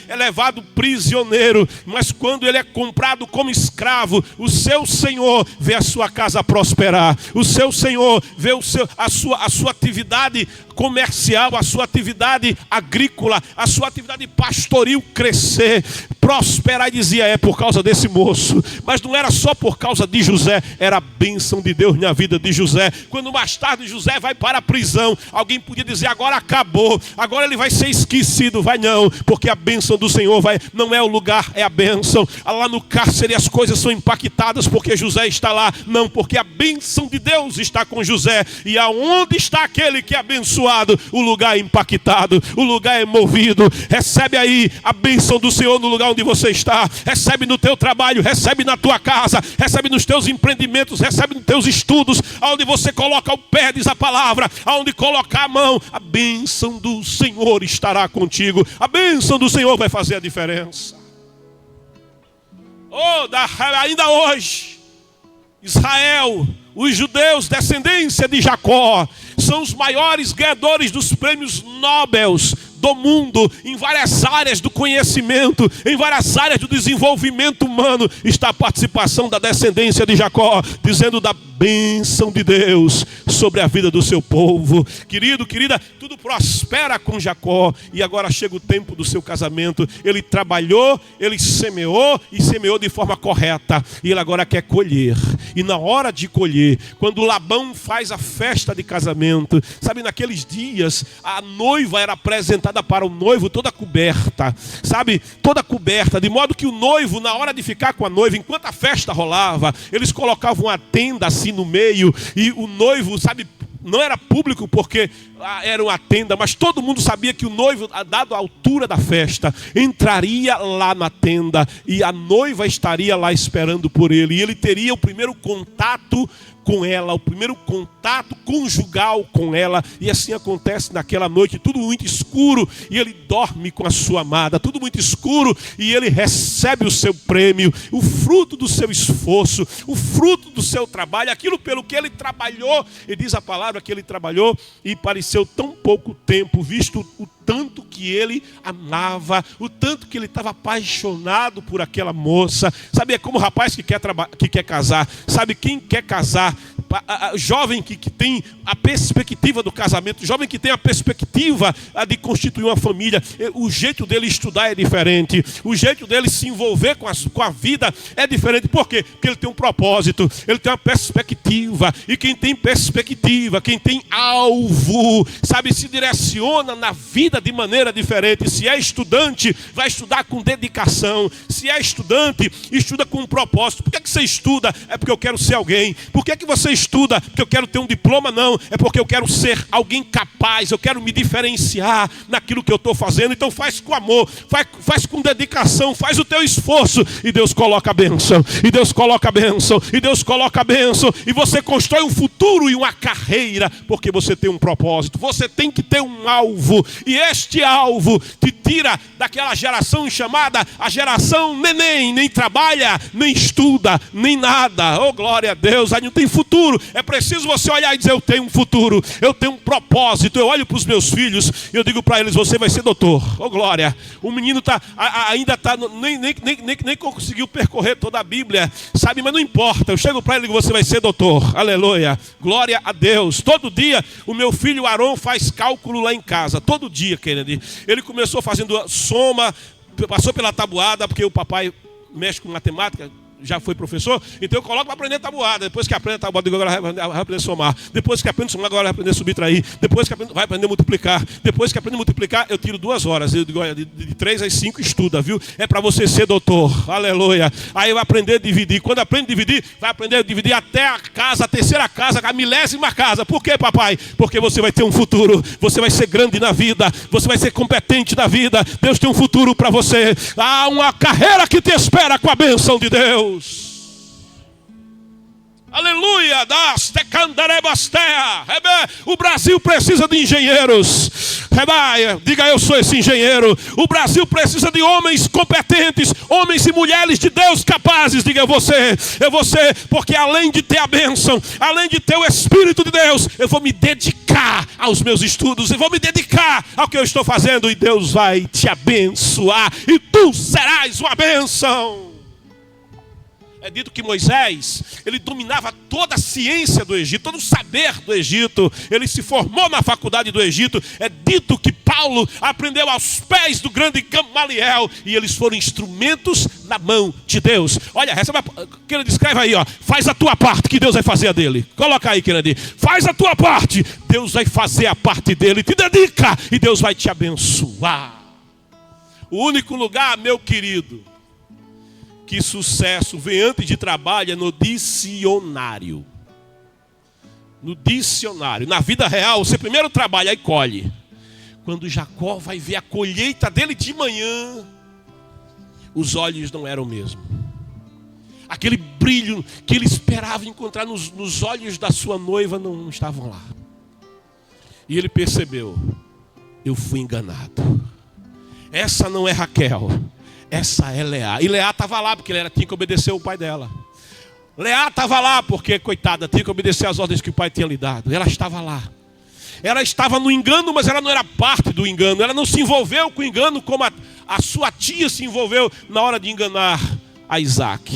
é levado prisioneiro, mas quando ele é comprado como escravo, o seu Senhor vê a sua casa prosperar, o seu Senhor vê a sua atividade comercial, a sua atividade agrícola, a sua atividade pastoril crescer, prosperar. E dizia, é por causa desse moço. Mas não era só por causa de José, era a bênção de Deus na vida de José. Quando mais tarde José vai para a prisão, alguém podia dizer, agora acabou, agora ele vai ser esquecido. Vai não, porque a bênção do Senhor não é o lugar, é a bênção. Lá no cárcere as coisas são impactadas porque José está lá. Não, porque a bênção de Deus está com José. E aonde está aquele que é abençoado, o lugar é impactado, o lugar é movido. Recebe aí a bênção do Senhor no lugar onde você está. Recebe no teu trabalho, recebe na tua casa, recebe nos teus empreendimentos, recebe nos teus estudos, aonde você coloca o pé, diz a palavra, aonde colocar a mão, a bênção do Senhor estará contigo. A bênção do Senhor vai fazer a diferença. Ainda hoje, Israel, os judeus, descendência de Jacó, são os maiores ganhadores dos prêmios Nobel do mundo, em várias áreas do conhecimento, em várias áreas do desenvolvimento humano. Está a participação da descendência de Jacó, dizendo da bênção de Deus sobre a vida do seu povo. Querido, querida, tudo prospera com Jacó. E agora chega o tempo do seu casamento. Ele trabalhou, ele semeou e semeou de forma correta. E ele agora quer colher. E na hora de colher, quando Labão faz a festa de casamento, sabe, naqueles dias a noiva era apresentada para o noivo toda coberta, sabe, toda coberta, de modo que o noivo, na hora de ficar com a noiva, enquanto a festa rolava, eles colocavam uma tenda assim no meio, e o noivo, sabe, não era público porque era uma tenda, mas todo mundo sabia que o noivo, dado a altura da festa, entraria lá na tenda e a noiva estaria lá esperando por ele, e ele teria o primeiro contato com ela, o primeiro contato conjugal com ela. E assim acontece naquela noite, tudo muito escuro, e ele dorme com a sua amada, tudo muito escuro, e ele recebe o seu prêmio, o fruto do seu esforço, o fruto do seu trabalho, aquilo pelo que ele trabalhou. E diz a palavra que ele trabalhou e pareceu tão pouco tempo, visto o tanto que ele amava, o tanto que ele estava apaixonado por aquela moça. Sabe, é como o rapaz que quer casar. Sabe, quem quer casar, jovem que tem a perspectiva do casamento, jovem que tem a perspectiva de constituir uma família, o jeito dele estudar é diferente, o jeito dele se envolver com a vida é diferente. Por quê? Porque ele tem um propósito, ele tem uma perspectiva. E quem tem perspectiva, quem tem alvo, sabe, se direciona na vida de maneira diferente. Se é estudante, vai estudar com dedicação. Se é estudante, estuda com um propósito. Por que você estuda? É porque eu quero ser alguém. Por que você estuda? Porque eu quero ter um diploma? Não, é porque eu quero ser alguém capaz, eu quero me diferenciar naquilo que eu estou fazendo. Então faz com amor, faz com dedicação, faz o teu esforço, e Deus coloca a bênção, e Deus coloca a bênção, e Deus coloca a bênção, e você constrói um futuro e uma carreira, porque você tem um propósito, você tem que ter um alvo, e este alvo te tira daquela geração chamada a geração neném, nem trabalha, nem estuda, nem nada. Oh, glória a Deus, aí não tem futuro. futuro. É preciso você olhar e dizer: eu tenho um futuro, eu tenho um propósito. Eu olho para os meus filhos e eu digo para eles: você vai ser doutor. Oh glória. O menino ainda está, nem conseguiu percorrer toda a Bíblia, sabe, mas não importa. Eu chego para ele e digo: você vai ser doutor. Aleluia, glória a Deus. Todo dia o meu filho Aron faz cálculo lá em casa, todo dia, Kennedy. Ele começou fazendo soma, passou pela tabuada, porque o papai mexe com matemática, já foi professor, então eu coloco para aprender tabuada. Depois que aprende a tabuada, eu digo: agora vai aprender a somar. Depois que aprende a somar, agora vai aprender a subtrair. Depois que vai aprender a multiplicar. Depois que aprende a multiplicar, eu tiro 2 horas. Eu digo: de 3 às 5 estuda, viu? É para você ser doutor. Aleluia. Aí vai aprender a dividir. Quando aprende a dividir, vai aprender a dividir até a casa, a terceira casa, a 1000ª casa. Por quê, papai? Porque você vai ter um futuro. Você vai ser grande na vida. Você vai ser competente na vida. Deus tem um futuro para você. Há uma carreira que te espera com a bênção de Deus. Aleluia, o Brasil precisa de engenheiros. Diga: eu sou esse engenheiro. O Brasil precisa de homens competentes, homens e mulheres de Deus capazes. Diga: eu vou ser, porque além de ter a bênção, além de ter o Espírito de Deus, eu vou me dedicar aos meus estudos, eu vou me dedicar ao que eu estou fazendo, e Deus vai te abençoar, e tu serás uma bênção. É dito que Moisés, ele dominava toda a ciência do Egito, todo o saber do Egito. Ele se formou na faculdade do Egito. É dito que Paulo aprendeu aos pés do grande Gamaliel. E eles foram instrumentos na mão de Deus. Olha, que ele descreve aí, ó: faz a tua parte, que Deus vai fazer a dele. Coloca aí, Kennedy: faz a tua parte, Deus vai fazer a parte dele. Te dedica e Deus vai te abençoar. O único lugar, meu querido, que sucesso vem antes de trabalho é no dicionário. No dicionário. Na vida real, você primeiro trabalha e colhe. Quando Jacó vai ver a colheita dele de manhã, os olhos não eram o mesmo. Aquele brilho que ele esperava encontrar nos olhos da sua noiva não estavam lá. E ele percebeu: eu fui enganado. Essa não é Raquel, essa é Leá. E Leá estava lá porque ela tinha que obedecer o pai dela. Leá estava lá porque, coitada, tinha que obedecer às ordens que o pai tinha lhe dado. Ela estava lá. Ela estava no engano, mas ela não era parte do engano. Ela não se envolveu com o engano como a sua tia se envolveu na hora de enganar a Isaac.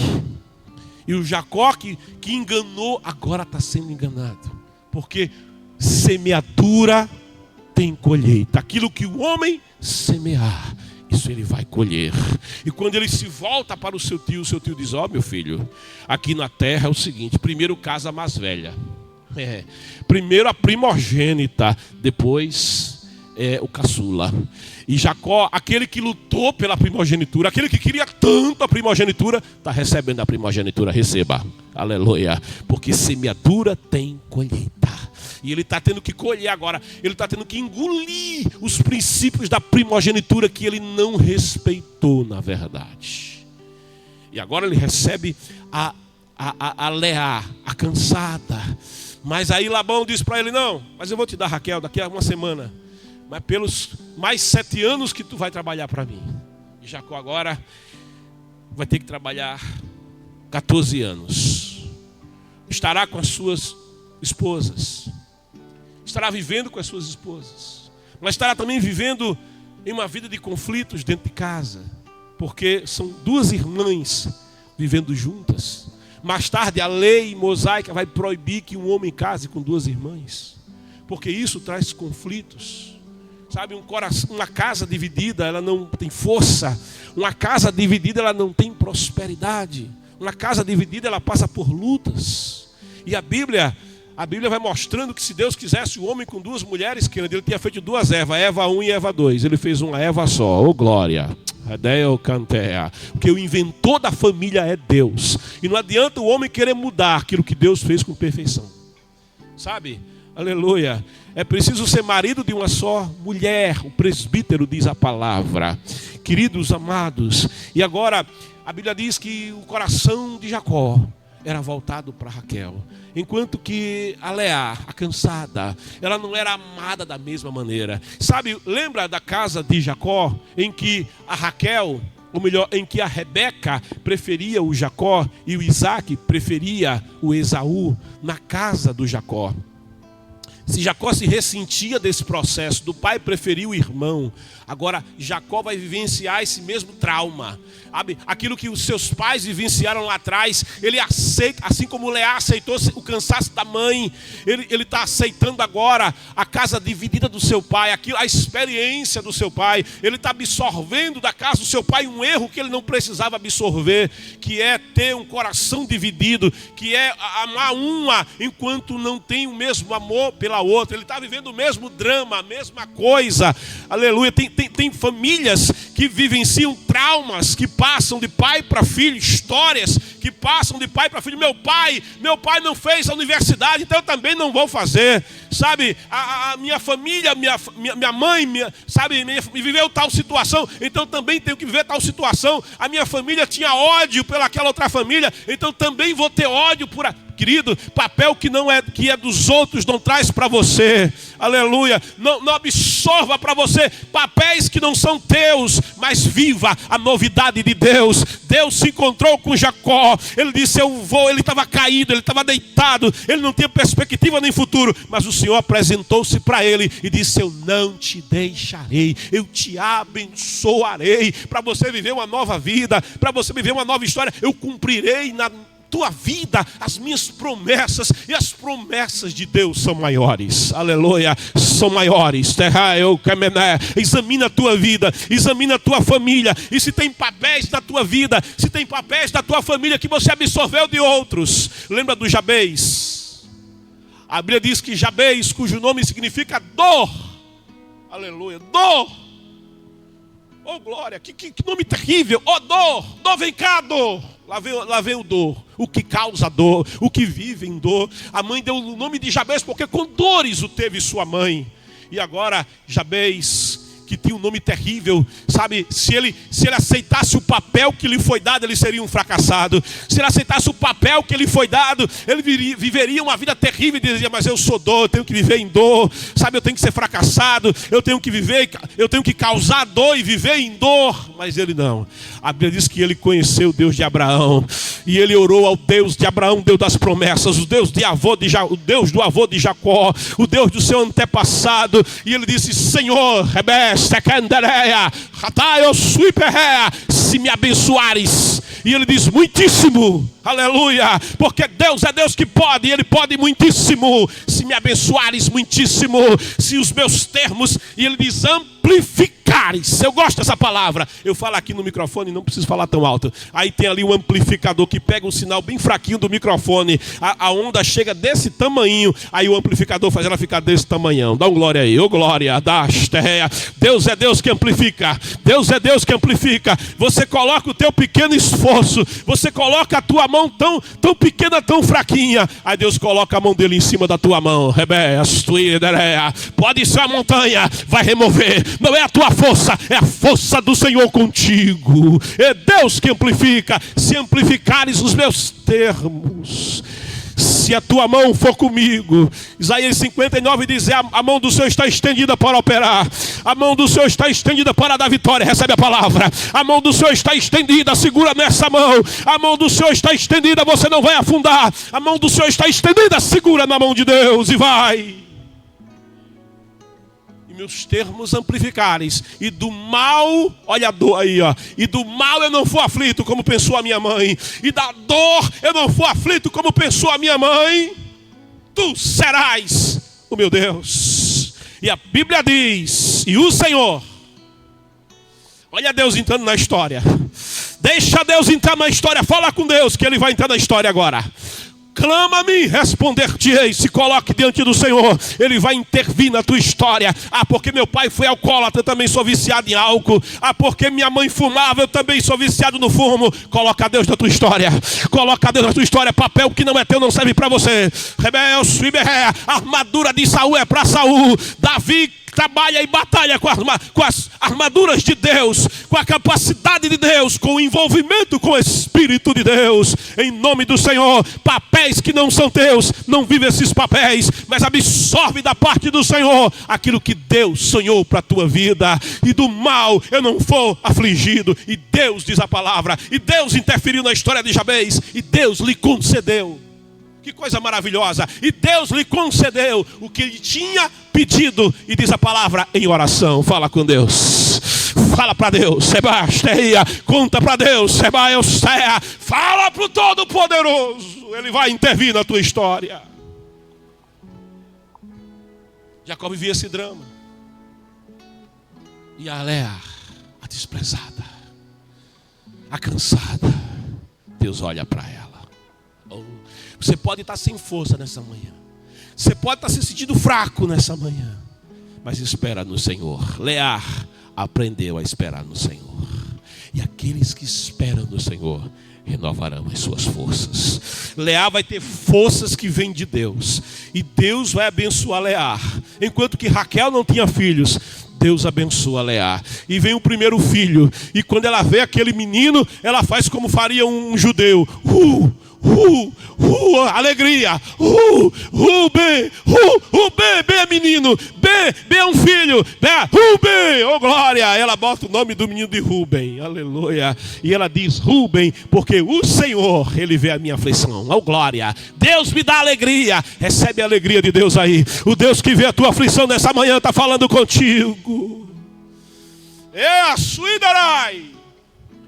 E o Jacó que enganou, agora está sendo enganado. Porque semeadura tem colheita. Aquilo que o homem semear, isso ele vai colher. E quando ele se volta para o seu tio diz: ó, meu filho, aqui na terra é o seguinte: primeiro casa a mais velha, primeiro a primogênita, depois o caçula. E Jacó, aquele que lutou pela primogenitura, aquele que queria tanto a primogenitura, está recebendo a primogenitura. Receba, aleluia, porque semeadura tem colheita. E ele está tendo que colher agora. Ele está tendo que engolir os princípios da primogenitura que ele não respeitou, na verdade. E agora ele recebe a Leá, a cansada. Mas aí Labão diz para ele: não, mas eu vou te dar Raquel daqui a uma semana, mas pelos mais 7 anos que tu vai trabalhar para mim. E Jacó agora vai ter que trabalhar 14 anos. Estará com as suas esposas. Estará vivendo com as suas esposas. Mas estará também vivendo em uma vida de conflitos dentro de casa. Porque são 2 irmãs vivendo juntas. Mais tarde a lei mosaica vai proibir que um homem case com 2 irmãs. Porque isso traz conflitos. Sabe, uma casa dividida, ela não tem força. Uma casa dividida, ela não tem prosperidade. Uma casa dividida, ela passa por lutas. E a Bíblia vai mostrando que se Deus quisesse o homem com 2 mulheres, que ele tinha feito 2 Evas, Eva 1 e Eva 2. Ele fez uma Eva só. Oh glória. Porque o inventor da família é Deus. E não adianta o homem querer mudar aquilo que Deus fez com perfeição. Sabe? Aleluia. É preciso ser marido de uma só mulher. O presbítero diz a palavra. Queridos amados. E agora a Bíblia diz que o coração de Jacó era voltado para Raquel. Enquanto que a Leá, a cansada, ela não era amada da mesma maneira. Sabe, lembra da casa de Jacó, em que a Raquel ou melhor, em que a Rebeca preferia o Jacó e o Isaac preferia o Esaú na casa do Jacó. Se Jacó se ressentia desse processo, do pai preferir o irmão, agora Jacó vai vivenciar esse mesmo trauma. Sabe? Aquilo que os seus pais vivenciaram lá atrás, ele aceita, assim como Leá aceitou o cansaço da mãe, ele está aceitando agora a casa dividida do seu pai, a experiência do seu pai. Ele está absorvendo da casa do seu pai um erro que ele não precisava absorver, que é ter um coração dividido, que é amar uma enquanto não tem o mesmo amor pela outra. Ele está vivendo o mesmo drama, a mesma coisa. Aleluia. Tem famílias que vivenciam traumas, que passam de pai para filho, histórias que passam de pai para filho. Meu pai não fez a universidade, então eu também não vou fazer. Sabe, a minha família, minha mãe, viveu tal situação, então eu também tenho que viver tal situação. A minha família tinha ódio pelaquela outra família, então também vou ter ódio por... Querido, papel que é dos outros não traz para você. Aleluia. Não absorva para você papéis que não são teus, mas viva a novidade de Deus. Deus se encontrou com Jacó. Ele disse: eu vou. Ele estava caído, ele estava deitado, ele não tinha perspectiva nem futuro, mas o Senhor apresentou-se para ele e disse: eu não te deixarei, eu te abençoarei, para você viver uma nova vida, para você viver uma nova história. Eu cumprirei na tua vida as minhas promessas, e as promessas de Deus são maiores. Aleluia, são maiores. Examina a tua vida, examina a tua família, e se tem papéis na tua vida, se tem papéis na tua família que você absorveu de outros. Lembra do Jabez? A Bíblia diz que Jabez, cujo nome significa dor. Aleluia, dor. Oh glória, que nome terrível. Oh dor, vem cá, dor. Lá vem o dor, o que causa dor, o que vive em dor. A mãe deu o nome de Jabez porque com dores o teve sua mãe. E agora Jabez, que tinha um nome terrível, sabe, se ele aceitasse o papel que lhe foi dado, ele seria um fracassado. Se ele aceitasse o papel que lhe foi dado, ele viveria uma vida terrível e dizia: mas eu sou dor, eu tenho que viver em dor, sabe, eu tenho que ser fracassado, eu tenho que causar dor e viver em dor. Mas ele não. A Bíblia diz que ele conheceu o Deus de Abraão, e ele orou ao Deus de Abraão, Deus das promessas, o Deus do avô de Jacó, o Deus do seu antepassado. E ele disse: Senhor, se me abençoares. E ele diz: muitíssimo, aleluia, porque Deus é Deus que pode, e Ele pode muitíssimo. Se me abençoares, muitíssimo. Se os meus termos, e ele diz, amplificares. Eu gosto dessa palavra. Eu falo aqui no microfone, não preciso falar tão alto. Aí tem ali um amplificador que pega um sinal bem fraquinho do microfone. A onda chega desse tamanho, aí o amplificador faz ela ficar desse tamanhão. Dá um glória aí, ô glória, dá terra. Deus é Deus que amplifica. Deus é Deus que amplifica. Você coloca o teu pequeno esforço, você coloca a tua mão tão pequena, tão fraquinha, aí Deus coloca a mão dele em cima da tua mão. Pode ser a montanha, vai remover. Não é a tua força, é a força do Senhor contigo. É Deus que amplifica. Se amplificares os meus termos, se a tua mão for comigo. Isaías 59 diz: a mão do Senhor está estendida para operar, a mão do Senhor está estendida para dar vitória. Recebe a palavra. A mão do Senhor está estendida, segura nessa mão. A mão do Senhor está estendida, você não vai afundar. A mão do Senhor está estendida, segura na mão de Deus e vai. Meus termos amplificares, e do mal, olha a dor aí, ó, e do mal eu não for aflito como pensou a minha mãe, e da dor eu não for aflito como pensou a minha mãe, tu serás o meu Deus. E a Bíblia diz, e o Senhor, olha Deus entrando na história, deixa Deus entrar na história, fala com Deus que Ele vai entrar na história agora. Clama-me, responder-te-ei. Se coloque diante do Senhor, Ele vai intervir na tua história. Ah, porque meu pai foi alcoólatra, eu também sou viciado em álcool. Ah, porque minha mãe fumava, eu também sou viciado no fumo. Coloca Deus na tua história. Coloca Deus na tua história. Papel que não é teu não serve para você. A armadura de Saul é para Saul. Davi trabalha e batalha com as armaduras de Deus, com a capacidade de Deus, com o envolvimento com o Espírito de Deus, em nome do Senhor. Papéis que não são teus, não vive esses papéis, mas absorve da parte do Senhor aquilo que Deus sonhou para a tua vida. E do mal eu não vou afligido. E Deus diz a palavra, e Deus interferiu na história de Jabez, e Deus lhe concedeu. Que coisa maravilhosa. E Deus lhe concedeu o que ele tinha pedido. E diz a palavra em oração. Fala com Deus. Fala para Deus. Sebasteia. Conta para Deus. Sebasteia. Fala para o Todo-Poderoso. Ele vai intervir na tua história. Jacó vivia esse drama. E a Léa, a desprezada, a cansada, Deus olha para ela. Você pode estar sem força nessa manhã. Você pode estar se sentindo fraco nessa manhã. Mas espera no Senhor. Léa aprendeu a esperar no Senhor. E aqueles que esperam no Senhor renovarão as suas forças. Léa vai ter forças que vêm de Deus. E Deus vai abençoar Léa. Enquanto que Raquel não tinha filhos, Deus abençoa Léa. E vem o primeiro filho. E quando ela vê aquele menino, ela faz como faria um judeu. Alegria. B é menino. B é um filho. Rubem, oh glória. Ela bota o nome do menino de Rubem. Aleluia. E ela diz Rubem, porque o Senhor, Ele vê a minha aflição. Oh glória. Deus me dá alegria. Recebe a alegria de Deus aí. O Deus que vê a tua aflição nessa manhã está falando contigo. É a Suidarai.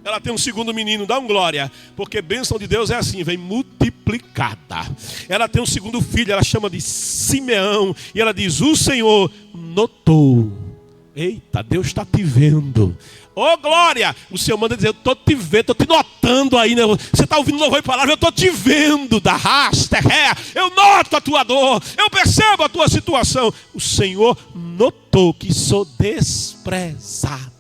Ela tem um segundo menino, dá um glória. Porque bênção de Deus é assim, vem multiplicada. Ela tem um segundo filho, ela chama de Simeão. E ela diz, o Senhor notou. Eita, Deus está te vendo. Oh glória, o Senhor manda dizer, eu estou te vendo, estou te notando aí, né? Você está ouvindo louvor e palavra, eu estou te vendo, da rasta, eu noto a tua dor, eu percebo a tua situação. O Senhor notou que sou desprezada.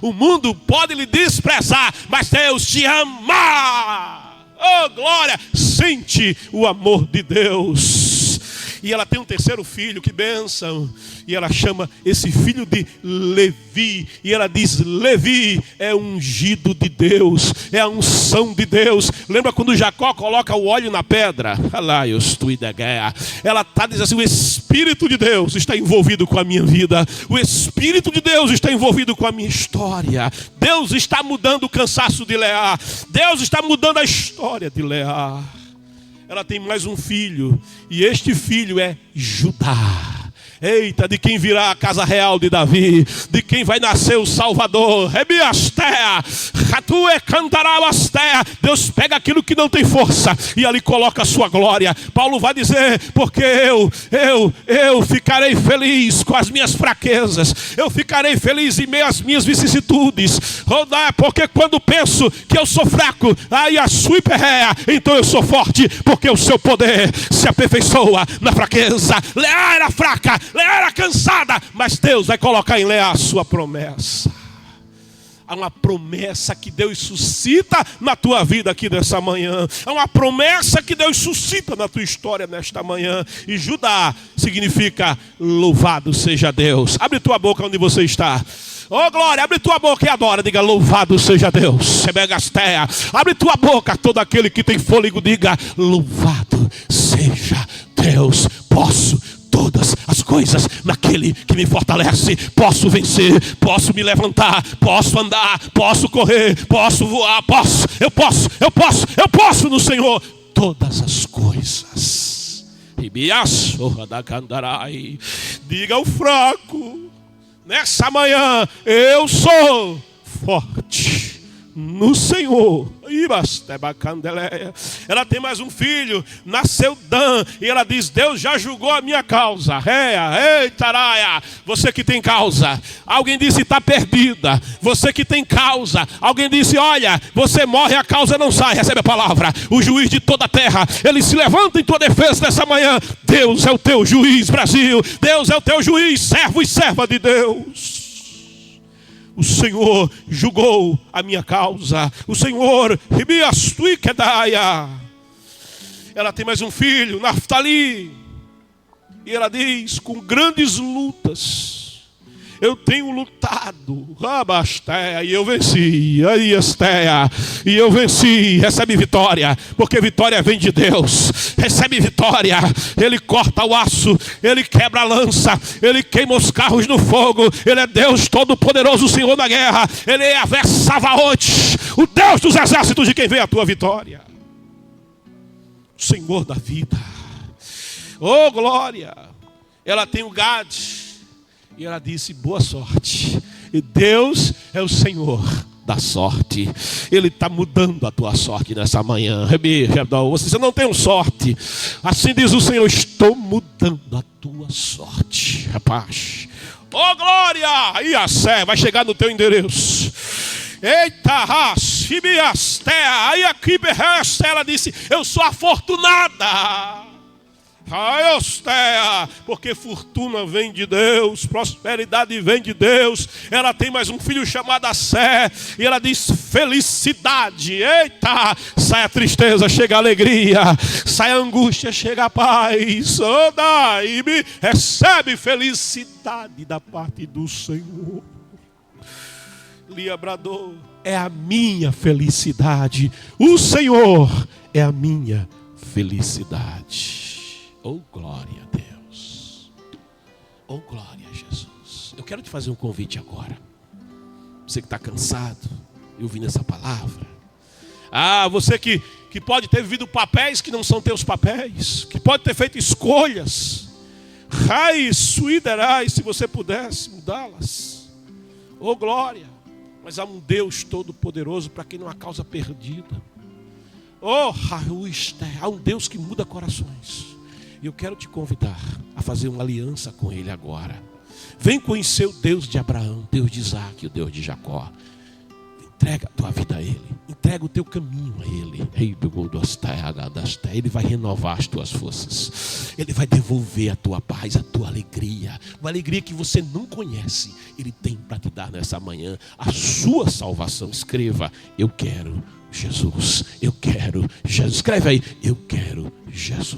O mundo pode lhe desprezar, mas Deus te ama. Oh glória, sente o amor de Deus. E ela tem um terceiro filho, que bênção. E ela chama esse filho de Levi. E ela diz, Levi é ungido de Deus, é a unção de Deus. Lembra quando Jacó coloca o óleo na pedra? Ela está dizendo assim, o Espírito de Deus está envolvido com a minha vida. O Espírito de Deus está envolvido com a minha história. Deus está mudando o cansaço de Léa. Deus está mudando a história de Léa. Ela tem mais um filho. E este filho é Judá. Eita, de quem virá a casa real de Davi, de quem vai nascer o Salvador. Deus pega aquilo que não tem força e ali coloca a sua glória. Paulo vai dizer, porque eu ficarei feliz com as minhas fraquezas, eu ficarei feliz em meio às minhas vicissitudes, porque quando penso que eu sou fraco, então eu sou forte, porque o seu poder se aperfeiçoa na fraqueza. Léa era fraca, Léa era cansada, mas Deus vai colocar em Léa a sua promessa. Há uma promessa que Deus suscita na tua vida aqui nessa manhã. Há uma promessa que Deus suscita na tua história nesta manhã. E Judá significa louvado seja Deus. Abre tua boca onde você está. Oh glória, abre tua boca e adora. Diga, louvado seja Deus. Abre tua boca, todo aquele que tem fôlego, diga, louvado seja Deus. Posso todas as coisas naquele que me fortalece. Posso vencer, posso me levantar, posso andar, posso correr, posso voar, eu posso no Senhor todas as coisas. Diga ao fraco, nessa manhã, eu sou forte no Senhor. Ela tem mais um filho, nasceu Dan, e ela diz, Deus já julgou a minha causa. Você que tem causa, alguém disse está perdida. Você que tem causa, alguém disse, olha, você morre, a causa não sai. Recebe a palavra, o juiz de toda a terra, ele se levanta em tua defesa nessa manhã. Deus é o teu juiz, Brasil. Deus é o teu juiz, servo e serva de Deus. O Senhor julgou a minha causa. O Senhor, ela tem mais um filho, Naftali. E ela diz, com grandes lutas, Eu tenho lutado, Abastéia, e eu venci, aí Estéia, e eu venci. Recebe vitória, porque vitória vem de Deus. Recebe vitória. Ele corta o aço, Ele quebra a lança, Ele queima os carros no fogo. Ele é Deus Todo-Poderoso, o Senhor da guerra. Ele é Yahvé Savaote, o Deus dos exércitos, de quem vem a tua vitória. O Senhor da vida. Oh, glória. Ela tem o Gad, e ela disse: boa sorte. E Deus é o Senhor da sorte. Ele está mudando a tua sorte nessa manhã. Você não tem sorte. Assim diz o Senhor: estou mudando a tua sorte, rapaz. Oh, glória. E a Sé vai chegar no teu endereço. Eita, aí aqui ela disse: eu sou afortunada. Porque fortuna vem de Deus, prosperidade vem de Deus. Ela tem mais um filho chamado Sé, e ela diz: felicidade. Eita, sai a tristeza, chega a alegria, sai a angústia, chega a paz. Oh, daí-me, recebe felicidade da parte do Senhor. Lia bradou: é a minha felicidade, o Senhor é a minha felicidade. Oh, glória a Deus. Oh, glória a Jesus. Eu quero te fazer um convite agora. Você que está cansado e ouvindo essa palavra. Você que pode ter vivido papéis que não são teus papéis, que pode ter feito escolhas. Se você pudesse mudá-las. Oh, glória. Mas há um Deus Todo-Poderoso para quem não há causa perdida. Oh, há um Deus que muda corações. E eu quero te convidar a fazer uma aliança com Ele agora. Vem conhecer o Deus de Abraão, Deus de Isaac, o Deus de Jacó. Entrega a tua vida a Ele. Entrega o teu caminho a Ele. Ele vai renovar as tuas forças. Ele vai devolver a tua paz, a tua alegria. Uma alegria que você não conhece. Ele tem para te dar nessa manhã a sua salvação. Escreva: eu quero Jesus. Eu quero Jesus. Escreve aí: eu quero Jesus.